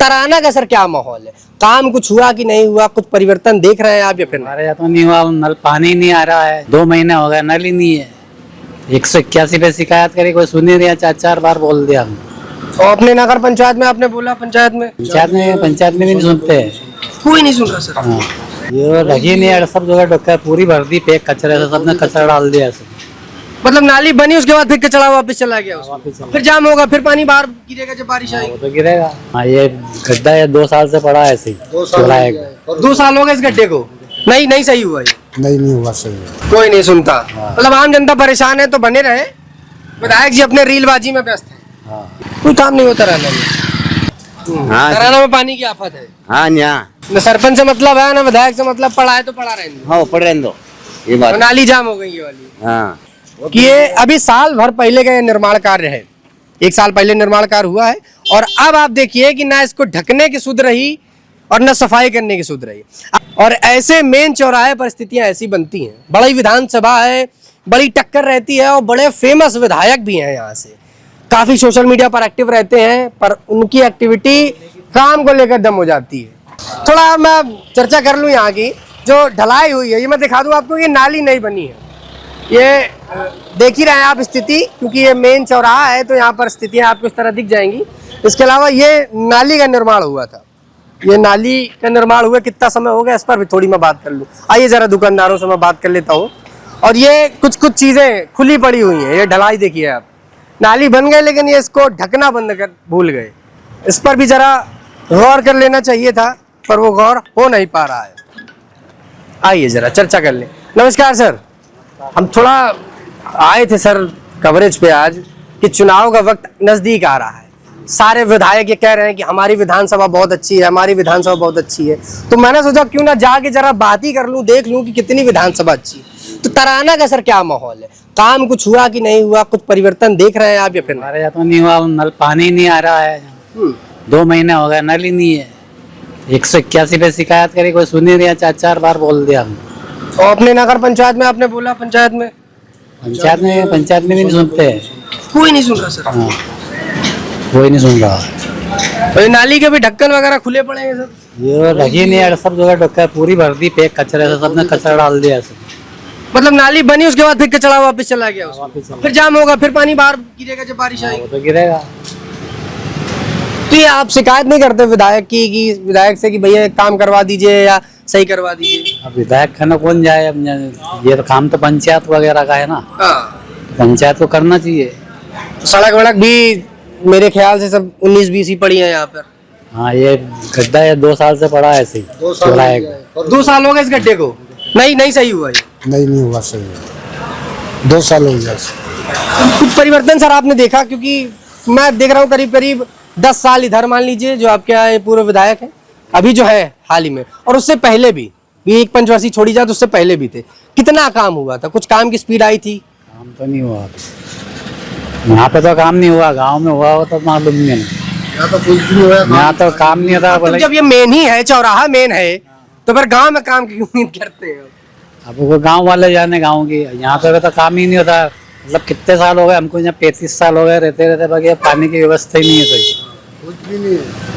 तराना का सर क्या माहौल है? काम कुछ हुआ कि नहीं हुआ? कुछ परिवर्तन देख रहे हैं आप या फिर हमारे यहाँ तो नहीं हुआ, नल पानी नहीं आ रहा है, 2 महीने हो गए, नल ही नहीं है। 181 पे शिकायत करी, कोई सुन नहीं रहा, 4 बार बोल दिया हम। और अपने नगर पंचायत में आपने बोला, पंचायत में भी नहीं सुनते हैं। कोई नहीं सुन रहा सर। हाँ, ये लगी नहीं है, सब जगह डॉक्टर पूरी भर दी पैक कचरे से, सबने कचरा डाल दिया ऐसे। मतलब नाली बनी उसके बाद फिर कचरा वापस चला गया उसमें। वापस चला। फिर जाम होगा, फिर पानी बाहर गिरेगा जब बारिश आएगी। वो तो गिरेगा। हाँ, ये गड्ढा है 2 साल से पड़ा है ऐसे ही। 2 साल हो गए इस गड्ढे को, नहीं सही हुआ ये। नहीं हुआ सही। कोई नहीं सुनता। मतलब आम जनता परेशान है तो बने रहे, विधायक जी अपने रीलबाजी में व्यस्त है। हाँ। कोई काम नहीं होता तराना में। हाँ। तराना में पानी की आफत है। हाँ यहाँ न सरपंच से मतलब है ना विधायक से मतलब, पड़ा है तो पड़ा रहेंगे। हाँ पढ़ रहे दो ये बात। नाली जाम हो गई ये वाली। हाँ कि ये अभी साल भर पहले का ये निर्माण कार्य है, 1 साल पहले निर्माण कार्य हुआ है और अब आप देखिए कि ना इसको ढकने की सुध रही और न सफाई करने की सुध रही। और ऐसे मेन चौराहे पर स्थितियां ऐसी बनती हैं। बड़ी विधानसभा है, बड़ी टक्कर रहती है और बड़े फेमस विधायक भी हैं, यहाँ से काफी सोशल मीडिया पर एक्टिव रहते हैं, पर उनकी एक्टिविटी काम को लेकर दम हो जाती है। थोड़ा मैं चर्चा कर लूँ यहाँ की, जो ढलाई हुई है, ये मैं दिखा दूँ आपको, ये नाली नहीं बनी है। ये देख ही रहे हैं आप स्थिति, क्योंकि ये मेन चौराहा है तो यहाँ पर स्थितियाँ आपको इस तरह दिख जाएंगी। इसके अलावा ये नाली का निर्माण हुआ था, ये नाली का निर्माण हुआ कितना समय हो गया इस पर भी थोड़ी मैं बात कर लूँ। आइए जरा दुकानदारों से मैं बात कर लेता हूँ। और ये कुछ चीजें खुली पड़ी हुई हैं, ये ढलाई देखिए आप, नाली बन गए लेकिन ये इसको ढकना बंद कर भूल गए। इस पर भी जरा गौर कर लेना चाहिए था, पर वो गौर हो नहीं पा रहा है। आइए जरा चर्चा कर लें। नमस्कार सर, हम थोड़ा आए थे सर कवरेज पे आज कि चुनाव का वक्त नजदीक आ रहा है। सारे विधायक ये कह रहे हैं कि हमारी विधानसभा बहुत अच्छी है, हमारी विधानसभा बहुत अच्छी है। तो मैंने सोचा क्यों ना जाके जरा बात ही कर लूं, देख लूं कि कितनी विधानसभा अच्छी है। तो तराना का सर क्या माहौल है? काम कुछ हुआ कि नहीं हुआ? कुछ परिवर्तन देख रहे हैं आप या फिर? हमारे यहाँ तो नहीं हुआ, नल पानी नहीं आ रहा है, 2 महीने हो गए, नल ही नहीं है। 181 पे शिकायत करी, कोई सुन नहीं रहा, 4 बार बोल दिया हम। और अपने नगर पंचायत में आपने बोला, पंचायत में भी नहीं सुनते हैं। कोई नहीं सुन रहा सर। हाँ, कोई नहीं सुन रहा। तो ये नाली के भी ढक्कन वगैरह खुले पड़े हैं सर। ये लगी नहीं है, सब जगह डॉक्टर पूरी भर दी पैक कचरे से, सबने कचरा डाल दिया ऐसे। मतलब नाली बनी उसके बाद फिर कचरा वापस चला गया उसमें। वापस चला। फिर जाम होगा, फिर पानी बाहर गिरेगा जब बारिश आएगी। वो तो गिरेगा। तो ये आप शिकायत नहीं करते विधायक की, कि विधायक से कि भैया काम करवा दीजिए या सही करवा दीजिए? अब विधायक खाना कौन जाए, अब ये तो काम तो पंचायत वगैरह का है ना। हाँ। पंचायत को करना चाहिए। सड़क वड़क भी मेरे ख्याल से सब 19-20 ही पड़ी है यहाँ पर। हाँ, ये गड्ढा है 2 साल से पड़ा है ऐसे ही। 2 साल हो गए इस गड्ढे को, नहीं सही हुआ ये। नहीं हुआ सही। 2 साल हो गया। कुछ परिवर्तन सर आपने देखा? क्योंकि मैं देख रहा हूँ करीब 10 साल इधर मान लीजिए जो आपके यहाँ पूर्व विधायक है, अभी जो है हाल ही में, और उससे पहले भी एक पंचवर्षीय छोड़ी जाए तो उससे पहले भी थे। कितना काम हुआ था? कुछ काम की स्पीड आई थी? काम तो नहीं हुआ, यहाँ पे तो काम नहीं हुआ, गांव में हुआ हो तो मालूम नहीं। यहाँ तो कुछ भी हुआ, यहाँ तो काम नहीं होता। तो जब ये मेन ही है, चौराहा मेन है, तो फिर गांव में काम की उम्मीद करते हैं? अब वो गांव वाले जाने गांव की, यहाँ पे तो काम ही नहीं होता। मतलब कितने साल हो गए हमको, यहाँ 35 साल हो गए रहते बाकी पानी की व्यवस्था ही नहीं है सही। कुछ भी नहीं है।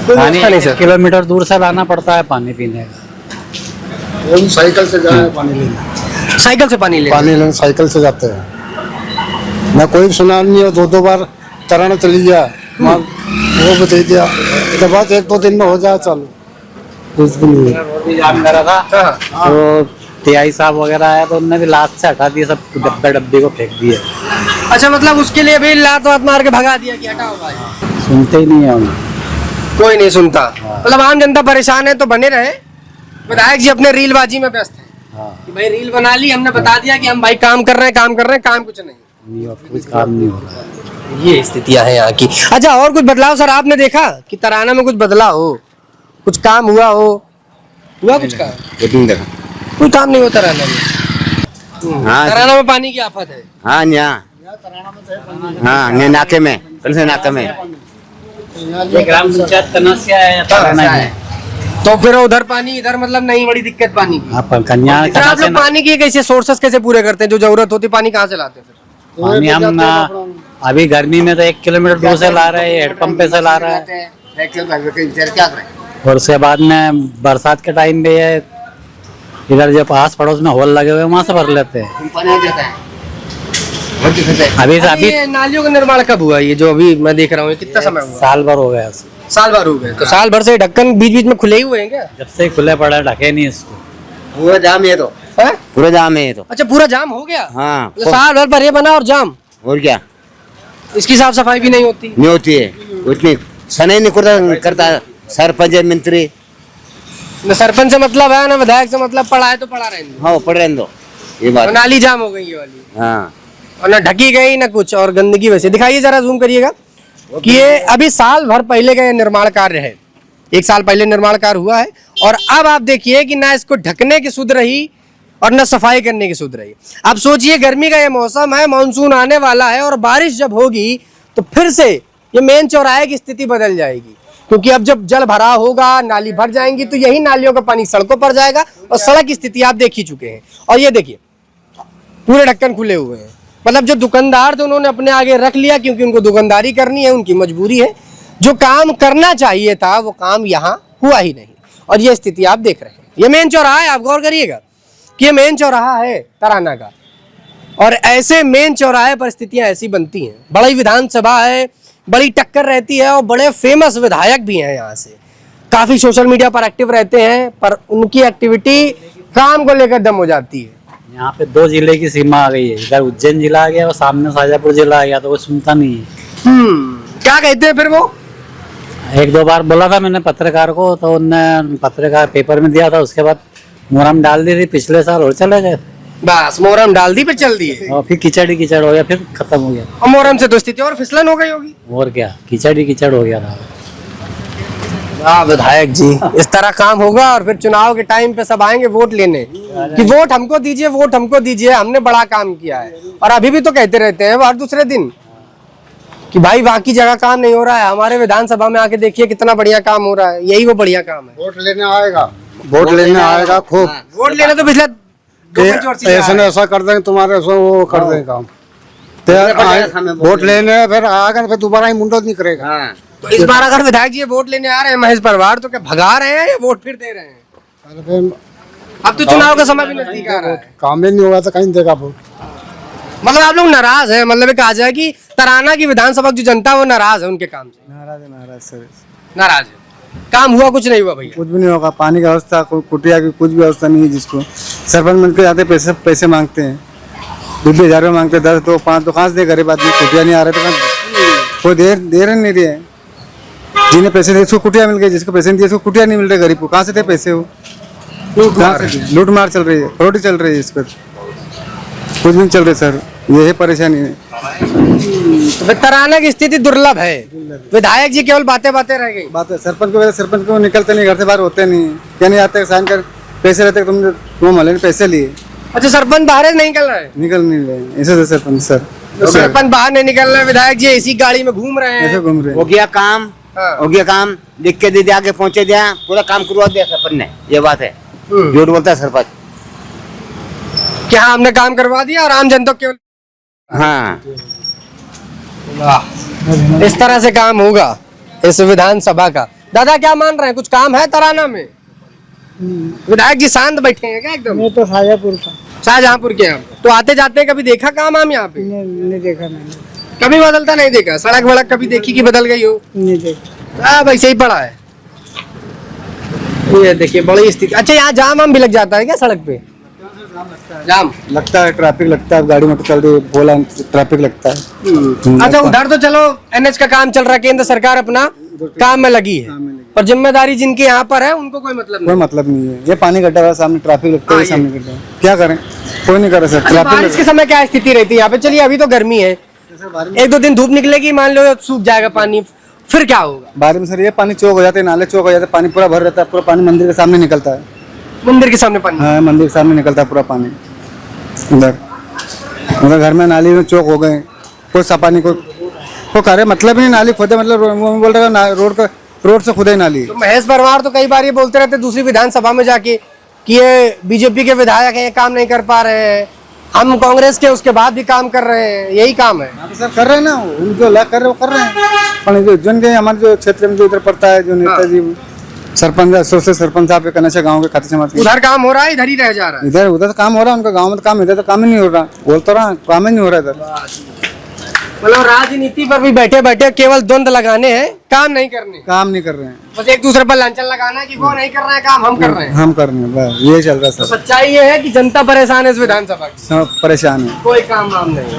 पानी 1 किलोमीटर दूर से लाना पड़ता है पानी पीने का। वो साइकिल से जा रहे हैं पानी लेने। साइकिल से पानी लेने साइकिल से जाते हैं ना, कोई सुना नहीं है। 2 बार तराना चली गया, वो बता दिया, उसके बाद 1-2 दिन में हो जाए चालू। कुछ भी नहीं है। जाम करा था तो टीआई साहब वगैरह आया तो उन्होंने भी लात से हटा दिए, सब डब्बे को फेंक दिए। अच्छा, मतलब उसके लिए भी लात वात मार के भगा दिया कि हटाओ भाई? सुनते ही नहीं है उन्हें, कोई नहीं सुनता। मतलब आम जनता परेशान है तो बने रहे, विधायक जी अपने रीलबाजी में व्यस्त है। हाँ। कि भाई रील बना ली, हमने बता दिया कि हम भाई काम कर रहे हैं, काम कुछ नहीं, कुछ काम नहीं हो रहा। ये स्थितियां हैं यहाँ की। अच्छा, और कुछ बदलाव सर आपने देखा कि तराना में कुछ बदलाव हो, कुछ काम हुआ कुछ काम? कोई काम नहीं होता तराना में। हाँ तराना में पानी की आफत है। हाँ यहाँ हाँ नाके में, कल से नाके में ये ग्राम पंचायत कन्या है तराना है। तो फिर उधर पानी, इधर मतलब नहीं बड़ी दिक्कत पानी की? आप लोग पानी की कैसे सोर्सेस कैसे पूरे करते हैं? जो जरूरत होती है पानी कहाँ से लाते हैं फिर? पानी हम अभी गर्मी में तो 1 किलोमीटर दूर से ला रहे हैं, हेडपंप पे से ला रहा है। क्या करें? और उसके बाद में बरसात के टाइम पे ये इधर जो पास पड़ोस में होल लगे हुए हैं वहाँ से भर लेते हैं। पानी आ जाता है। बहुत दिक्कत है। अभी ये नालियों का निर्माण कब हुआ, ये जो अभी मैं देख रहा हूँ, ये कितना समय हुआ? साल भर हो गया उसे। साल भर हो गए। तो साल भर से ढक्कन बीच बीच में खुले ही हुए हैं क्या? जब से खुले पड़े ढके नहीं इसको। पूरा जाम है तो, है? पूरा जाम है तो। अच्छा, पूरा जाम हो गया। हाँ, तो साल भर पर ये बना और जाम, और क्या इसकी साफ सफाई भी नहीं होती। नहीं होती है उतनी, सने नहीं करता सरपंच मंत्री। न सरपंच से मतलब है, ना विधायक से मतलब, पड़ा है तो पड़ा रहने दो। हाँ, पड़ रहे दो, ये बात। और नाली जाम हो गई ये वाली, हाँ, और ना ढकी गई ना कुछ, और गंदगी वैसे। दिखाइए जरा, जूम करिएगा कि ये अभी साल भर पहले का ये निर्माण कार्य है। एक साल पहले निर्माण कार्य हुआ है, और अब आप देखिए कि ना इसको ढकने की सुध रही और ना सफाई करने की सुध रही। अब सोचिए, गर्मी का ये मौसम है, मानसून आने वाला है, और बारिश जब होगी तो फिर से ये मेन चौराहे की स्थिति बदल जाएगी, क्योंकि अब जब जल भरा होगा, नाली भर जाएंगी, तो यही नालियों का पानी सड़कों पर जाएगा, और सड़क की स्थिति आप देख ही चुके हैं। और ये देखिए, पूरे ढक्कन खुले हुए हैं। मतलब जो दुकानदार थे उन्होंने अपने आगे रख लिया, क्योंकि उनको दुकानदारी करनी है, उनकी मजबूरी है। जो काम करना चाहिए था वो काम यहाँ हुआ ही नहीं, और ये स्थिति आप देख रहे हैं। ये मेन चौराहा है, आप गौर करिएगा कि ये मेन चौराहा है तराना का, और ऐसे मेन चौराहे पर स्थितियां ऐसी बनती हैं। बड़ी विधानसभा है, बड़ी टक्कर रहती है, और बड़े फेमस विधायक भी हैं यहाँ से, काफी सोशल मीडिया पर एक्टिव रहते हैं, पर उनकी एक्टिविटी काम को लेकर दम हो जाती है। यहाँ पे 2 जिले की सीमा आ गई है, इधर उज्जैन जिला आ गया और सामने शाजापुर जिला आ गया, तो वो सुनता नहीं है। क्या कहते हैं फिर वो? 1-2 बार बोला था मैंने पत्रकार को, तो उनने पत्रकार पेपर में दिया था, उसके बाद मुहर्रम डाल दी थी पिछले साल और चले गए। बस मोहर्रम डाल दी, पे चल दिए, और फिर कीचड़ ही कीचड़ हो गया, फिर खत्म हो गया। और मोहर्रम से तो स्थिति और फिसलन हो गई होगी। और क्या, कीचड़ ही कीचड़ हो गया था। वाह विधायक जी, इस तरह काम होगा, और फिर चुनाव के टाइम पे सब आएंगे वोट लेने कि वोट हमको दीजिए, वोट हमको दीजिए, हमने बड़ा काम किया है। और अभी भी तो कहते रहते हैं हर दूसरे दिन कि भाई बाकी जगह काम नहीं हो रहा है, हमारे विधानसभा में आके देखिए कितना बढ़िया काम हो रहा है। यही वो बढ़िया काम है। वोट लेने आएगा, वोट लेने आएगा खूब। वोट लेने तो पिछले ऐसा न ऐसा कर देंगे तुम्हारे, ऐसा वो कर देंगे काम। वोट लेने फिर आएगा, फिर दोबारा ही मुंडो नहीं करेगा। हाँ, तो इस बार अगर विधायक जी वोट लेने आ रहे हैं महेश परिवार, तो क्या भगा रहे हैं या वोट फिर दे रहे हैं? अब तो चुनाव का समय भी नजदीक आ रहा है, काम ही नहीं होगा तो कहीं देगा वोट। मतलब आप लोग नाराज हैं? मतलब कहा जाए कि तराना की विधानसभा की जो जनता वो नाराज है उनके काम से? नाराज सर, नाराज है। काम हुआ कुछ नहीं हुआ भैया? कुछ भी नहीं होगा। पानी की व्यवस्था, कोई कुटिया की कुछ भी व्यवस्था नहीं है। जिसको सरपंच मंत्री के जाते पैसे मांगते हैं, 20,000 रुपये मांगते हैं, 10 तो 5 तो कहाँ से दे गरीब आदमी? कुटिया नहीं आ रहे तो कोई दे रहे नहीं रहे। जिन्हें पैसे दे उसको कुटिया मिल गई, जिसको पैसे नहीं दिए उसको कुटिया नहीं मिल रहे। गरीब को कहाँ से दे पैसे? वो लूट मार चल रही है, रोटी चल रही है, इस पर कुछ नहीं चल रही सर, यही परेशानी है। तो तराना की स्थिति दुर्लभ है, विधायक जी केवल बातें रह गई। बात है सरपंच को निकलते नहीं, घर से बाहर होते नहीं, क्या नहीं आते, साइन कर पैसे रहते, तुम मोहल्ले में पैसे लिए। अच्छा, सरपंच बाहर नहीं निकल रहा है? निकल नहीं रहे ऐसे सरपंच सर, तो सरपंच बाहर नहीं निकल रहे, विधायक जी इसी गाड़ी में घूम रहे ऐसे हैं। घूम रहे हो गया काम, हो गया काम, लिख के दे दिया, आगे पहुंचे दिया, पूरा काम करवा दिया सरपंच ने। ये बात है, झूठ बोलता है सरपंच। क्या हमने काम करवा दिया और आम जनता केवल? हाँ, इस तरह से काम होगा इस विधानसभा का। दादा क्या मान रहे हैं, कुछ काम है तराना में? विधायक जी शांत बैठे हैं क्या एकदम? मैं तो शाहजहाँपुर का। शाहजहाँपुर के यहाँ तो आते जाते कभी देखा काम आम यहाँ पे? नहीं देखा मैंने, कभी बदलता नहीं देखा? सड़क वड़क कभी देखी कि बदल गई हो? नहीं देखा। हाँ वैसे ही पड़ा है। ये देखिए बड़ी स्थिति। अच्छा, यहाँ जाम आम भी लग जाता है क्या सड़क पे? जाम लगता है, ट्रैफिक लगता है, गाड़ी मोटर चल रही है, बोला ट्रैफिक लगता है। अच्छा, उधर तो चलो एनएच का काम चल रहा है, केंद्र सरकार अपना काम में लगी है, पर जिम्मेदारी जिनके यहाँ पर है उनको कोई मतलब कोई नहीं। मतलब नहीं है। ये पानी गड्ढा है, सामने ट्रैफिक लगता है, सामने गड्ढा है, क्या करें? कोई नहीं कर रहा सर। अच्छा, बारिश के समय क्या स्थिति रहती है यहाँ पे? चलिए अभी तो गर्मी है, 1-2 दिन धूप निकलेगी, मान लो सूख जाएगा पानी, फिर क्या होगा? बारिश में सर ये पानी चौक हो जाते हैं, नाले चौक हो जाते हैं, पानी पूरा भर रहता है, पूरा पानी मंदिर के सामने निकलता है। मंदिर के सामने पानी? हाँ, मंदिर के सामने निकलता है पूरा पानी। उधर घर में नाली में चौक हो गए, कोई सफा नहीं, कोई करे मतलब ही नहीं। नाली खोदे मतलब बोल रहे रोड से खुदे नाली। तो महेश परमार तो कई बार ये बोलते रहते दूसरी विधानसभा में जाके कि ये बीजेपी के विधायक हैं, ये काम नहीं कर पा रहे हैं, हम कांग्रेस के उसके बाद भी काम कर रहे हैं, यही काम है। हाँ तो सर कर रहे हैं ना, उनको ला कर रहे वो कर रहे हैं। पर जो जन के हमारे जो क्षेत्र में जो इधर पड़ता है, जो नेताजी सरपंच से सरपंच साहब के कहने से गाँव के खाते समाज के उधर काम हो रहा है, इधर ही रह जा रहा है। इधर उधर काम हो रहा है उनका, गाँव में तो काम, इधर तो काम ही नहीं हो रहा। बोल तो रहा काम ही नहीं हो रहा इधर। मतलब राजनीति पर भी बैठे बैठे केवल द्वंद लगाने हैं, काम नहीं करने। काम नहीं कर रहे हैं, बस एक दूसरे पर लांछन लगाना है कि वो नहीं कर रहा है काम, हम कर रहे हैं। हम कर रहे हैं, बस ये चल रहा है तो सर। सच्चाई ये है कि जनता परेशान है इस विधानसभा की, सब परेशान है। कोई काम वाम नहीं है।